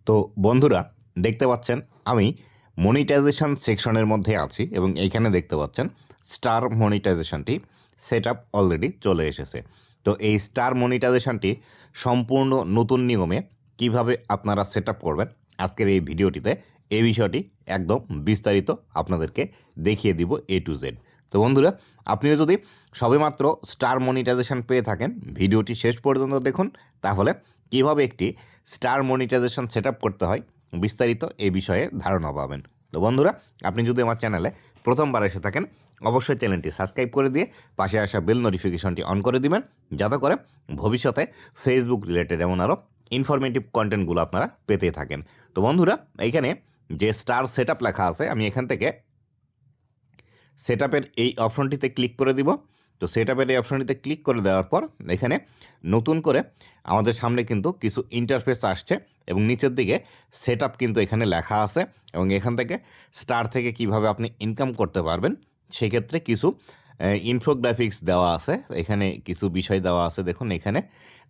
তো বন্ধুরা দেখতে পাচ্ছেন আমি মনিটাইজেশন সেকশনের মধ্যে আছি এবং এইখানে দেখতে পাচ্ছেন স্টার মনিটাইজেশনটি সেট আপ অলরেডি চলে এসেছে। তো এই স্টার মনিটাইজেশনটি সম্পূর্ণ নতুন নিয়মে কিভাবে আপনারা সেট আপ করবেন আজকের এই ভিডিওটিতে এই বিষয়টি একদম বিস্তারিত আপনাদেরকে দেখিয়ে দিব এ টু জেড। তো বন্ধুরা আপনিও যদি সবেমাত্র স্টার মনিটাইজেশন পেয়ে থাকেন ভিডিওটি শেষ পর্যন্ত দেখুন, তাহলে কিভাবে একটি স্টার মনিটাইজেশন সেট আপ করতে হয় বিস্তারিত এই বিষয়ে ধারণা পাবেন। তো বন্ধুরা আপনি যদি আমার চ্যানেলে প্রথমবার এসে থাকেন অবশ্যই চ্যানেলটি সাবস্ক্রাইব করে দিয়ে পাশে আসা বেল নোটিফিকেশনটি অন করে দিবেন, যাতে করে ভবিষ্যতে ফেসবুক রিলেটেড এমন আরও ইনফরমেটিভ কন্টেন্টগুলো আপনারা পেতে থাকেন। তো বন্ধুরা এইখানে যে স্টার সেট আপ লেখা আছে আমি এখান থেকে সেট আপের এই অপশনটিতে ক্লিক করে দিব। তো সেট আপের এই অপশনটিতে ক্লিক করে দেওয়ার পর এখানে নতুন করে আমাদের সামনে কিন্তু কিছু ইন্টারফেস আসছে এবং নিচের দিকে সেট আপ কিন্তু এখানে লেখা আছে এবং এখান থেকে স্টার থেকে কিভাবে আপনি ইনকাম করতে পারবেন সেক্ষেত্রে কিছু ইনফোগ্রাফিক্স দেওয়া আছে, এখানে কিছু বিষয় দেওয়া আছে দেখুন এখানে।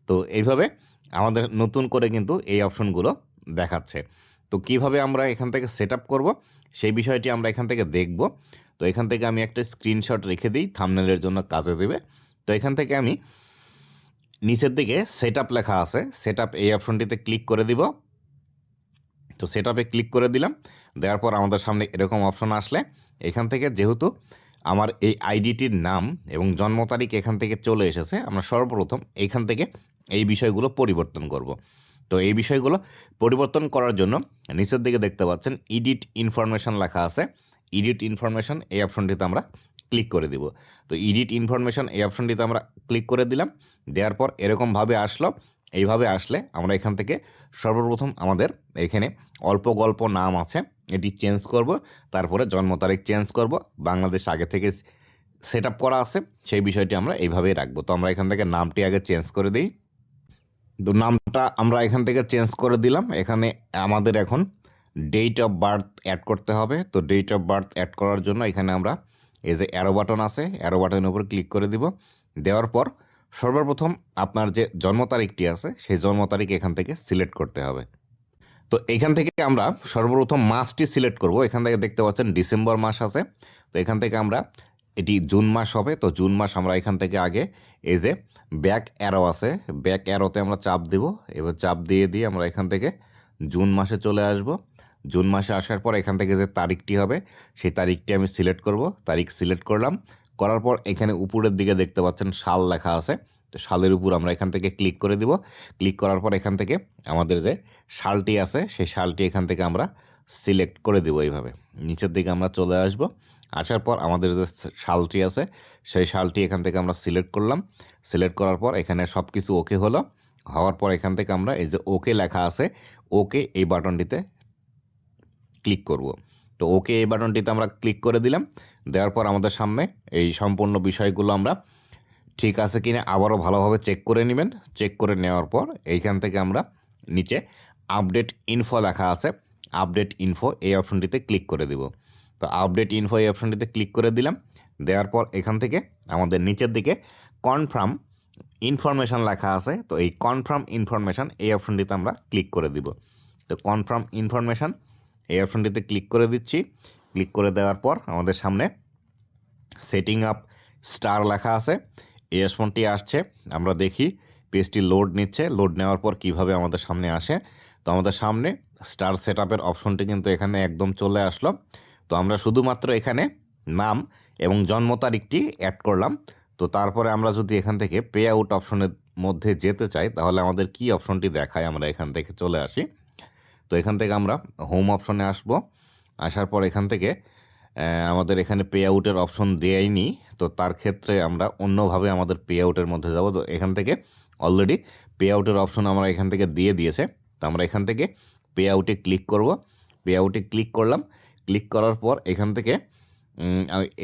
তো এইভাবে আমাদের নতুন করে কিন্তু এই অপশনগুলো দেখাচ্ছে। তো কিভাবে আমরা এখান থেকে সেট আপ করবো সেই বিষয়টি আমরা এখান থেকে দেখব। তো এখান থেকে আমি একটা স্ক্রিনশট রেখে দিই, থাম্বনেলের জন্য কাজে দেবে। তো এখান থেকে আমি নিচের দিকে সেট আপ লেখা আছে, সেট আপ এই অপশনটিতে ক্লিক করে দিব। তো সেট আপে ক্লিক করে দিলাম, দেওয়ার পর আমাদের সামনে এরকম অপশন আসলে এখান থেকে যেহেতু আমার এই আইডিটির নাম এবং জন্ম তারিখ এখান থেকে চলে এসেছে, আমরা সর্বপ্রথম এইখান থেকে এই বিষয়গুলো পরিবর্তন করব। তো এই বিষয়গুলো পরিবর্তন করার জন্য নিচের দিকে দেখতে পাচ্ছেন এডিট ইনফরমেশন লেখা আছে, এডিট ইনফরমেশন এই অপশনটিতে আমরা ক্লিক করে দিব। তো এডিট ইনফরমেশন এই অপশনটিতে আমরা ক্লিক করে দিলাম, দেওয়ার পর এরকমভাবে আসলো। এইভাবে আসলে আমরা এখান থেকে সর্বপ্রথম আমাদের এখানে অল্প গল্প নাম আছে এটি চেঞ্জ করব, তারপরে জন্ম তারিখ চেঞ্জ করব, বাংলাদেশ আগে থেকে সেট আপ করা আছে সেই বিষয়টি আমরা এইভাবেই রাখবো। তো আমরা এখান থেকে নামটি আগে চেঞ্জ করে দিই। তো নামটা আমরা এখান থেকে চেঞ্জ করে দিলাম, এখানে আমাদের এখন ডেট অফ বার্থ অ্যাড করতে হবে। তো ডেট অফ বার্থ অ্যাড করার জন্য এখানে আমরা এই যে অ্যারো বাটন আছে অ্যারো বাটনের উপর ক্লিক করে দিব। দেওয়ার পর সর্বপ্রথম আপনার যে জন্ম তারিখটি আছে সেই জন্ম তারিখ এখান থেকে সিলেক্ট করতে হবে। তো এখান থেকে আমরা সর্বপ্রথম মাসটি সিলেক্ট করব। এখান থেকে দেখতে পাচ্ছেন ডিসেম্বর মাস আছে, তো এখান থেকে আমরা এটি জুন মাস হবে। তো জুন মাস আমরা এখান থেকে আগে এই যে ব্যাক অ্যারো আছে ব্যাক অ্যারোতে আমরা চাপ দেব, এবার চাপ দিয়ে আমরা এখান থেকে জুন মাসে চলে আসব। জুন মাসে আসার পর এখান থেকে যে তারিখটি হবে সেই তারিখটি আমি সিলেক্ট করব, তারিখ সিলেক্ট করলাম। করার পর এখানে উপরের দিকে দেখতে পাচ্ছেন সাল লেখা আছে, তো সালের উপর আমরা এখান থেকে ক্লিক করে দিব। ক্লিক করার পর এখান থেকে আমাদের যে সালটি আছে সেই সালটি এখান থেকে আমরা সিলেক্ট করে দেবো। এইভাবে নিচের দিকে আমরা চলে আসব, আসার পর আমাদের যে সালটি আছে সেই সালটি এখান থেকে আমরা সিলেক্ট করলাম। সিলেক্ট করার পর এখানে সব কিছু ওকে হলো, হওয়ার পর এখান থেকে আমরা এই যে ওকে লেখা আছে ওকে এই বাটনটিতে ক্লিক করব। তো ওকে এই বাটনটিতে আমরা ক্লিক করে দিলাম। দেওয়ার পর আমাদের সামনে এই সম্পূর্ণ বিষয়গুলো আমরা ঠিক আছে কিনা আবারও ভালোভাবে চেক করে নেবেন। চেক করে নেওয়ার পর এইখান থেকে আমরা নিচে আপডেট ইনফো লেখা আছে, আপডেট ইনফো এই অপশনটিতে ক্লিক করে দিব। তো আপডেট ইনফো এই অপশনটিতে ক্লিক করে দিলাম। দেওয়ার পর এখান থেকে আমাদের নিচের দিকে কনফার্ম ইনফরমেশান লেখা আছে, তো এই কনফার্ম ইনফরমেশান এই অপশনটিতে আমরা ক্লিক করে দিব। তো কনফার্ম ইনফরমেশান এই অপশনটিতে ক্লিক করে দিচ্ছি। ক্লিক করে দেওয়ার পর আমাদের সামনে সেটিং আপ স্টার লেখা আছে, এই অপশনটি আসছে। আমরা দেখি পেজটি লোড নিচ্ছে, লোড নেওয়ার পর কিভাবে আমাদের সামনে আসে। তো আমাদের সামনে স্টার সেট আপের অপশনটি কিন্তু এখানে একদম চলে আসলো। তো আমরা শুধুমাত্র এখানে নাম এবং জন্ম তারিখটি অ্যাড করলাম। তো তারপরে আমরা যদি এখান থেকে পে আউট অপশনের মধ্যে যেতে চাই তাহলে আমাদের কি অপশনটি দেখায়, আমরা এখান থেকে চলে আসি। তো এখান থেকে আমরা হোম অপশনে আসব, আসার পর এখান থেকে আমাদের এখানে পে আউটের অপশন দেয়নি, তো তার ক্ষেত্রে আমরা অন্যভাবে আমাদের পে আউটের মধ্যে যাব। তো এখান থেকে অলরেডি পে আউটের অপশন আমরা এখান থেকে দিয়ে দিয়েছে। তো আমরা এখান থেকে পে আউটে ক্লিক করব। পে আউটে ক্লিক করলাম, ক্লিক করার পর এখান থেকে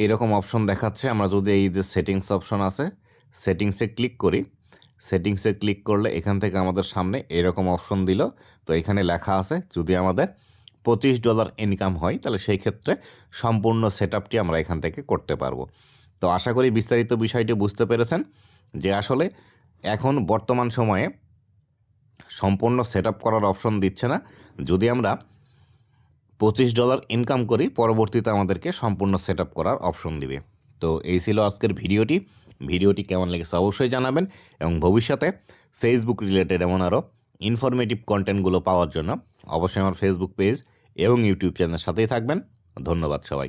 এরকম অপশন দেখাচ্ছে। আমরা যদি এই যে সেটিংস অপশন আছে সেটিংসে ক্লিক করি, সেটিংসে ক্লিক করলে এখান থেকে আমাদের সামনে এরকম অপশন দিল। তো এখানে লেখা আছে যদি আমাদের $25 ইনকাম হয় তাহলে সেই ক্ষেত্রে সম্পূর্ণ সেট আপটি আমরা এখান থেকে করতে পারবো। তো আশা করি বিস্তারিত বিষয়টি বুঝতে পেরেছেন যে আসলে এখন বর্তমান সময়ে সম্পূর্ণ সেট আপ করার অপশন দিচ্ছে না। যদি আমরা $25 ইনকাম করি, পরবর্তীতে আমাদেরকে সম্পূর্ণ সেট আপ করার অপশন দিবে। তো এই ছিল আজকের ভিডিওটি কেমন লেগেছে অবশ্যই জানাবেন, এবং ভবিষ্যতে ফেসবুক রিলেটেড এমন আরও ইনফরমেটিভ কন্টেন্টগুলো পাওয়ার জন্য অবশ্যই আমার ফেসবুক পেজ এবং ইউটিউব চ্যানেলের সাথেই থাকবেন। ধন্যবাদ সবাইকে।